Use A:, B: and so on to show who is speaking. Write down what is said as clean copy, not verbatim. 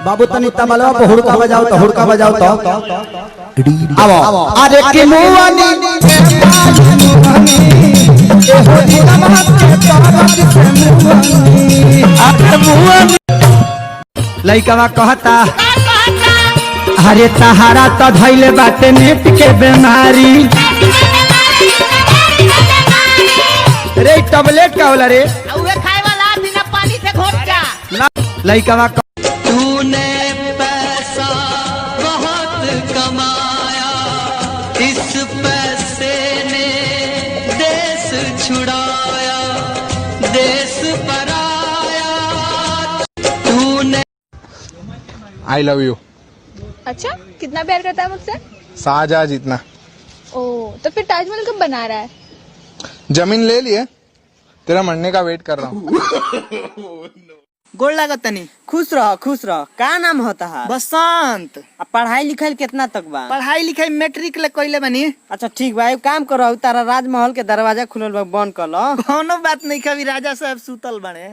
A: बाबू तनी तबला पे हुड़का बजाओ तो हुड़का बजाओ तो आओ अरे कि मुआनी लइकवा कहता अरे तहारा तो धइले बाटे नेट के बीमारी रे टैबलेट का होला रे
B: उहे खाए वाला बिना पानी से घोट जा
A: लइकवा
C: तूने पैसा बहुत कमाया, इस पैसे ने देश छुड़ाया, देश पराया तूने।
D: I love you.
E: अच्छा, कितना प्यार करता है मुझसे?
D: शाहजहां जितना।
E: ओ, तो फिर ताजमहल कब बना रहा है?
D: जमीन ले लिए, तेरा मरने का वेट कर रहा हूँ।
F: गोड़ लागत तनी। खुश रह खुश रह। का नाम होता है? बसंत। अब पढ़ाई लिखाई कितना तक बा? पढ़ाई लिखाई मैट्रिक ले कइले बानी। अच्छा ठीक बा, एक काम करो, तारा राजमहल के दरवाजा खुलल बा, बंद कर लो। कोनो बात नहीं, कभी राजा साहब सुतल बने।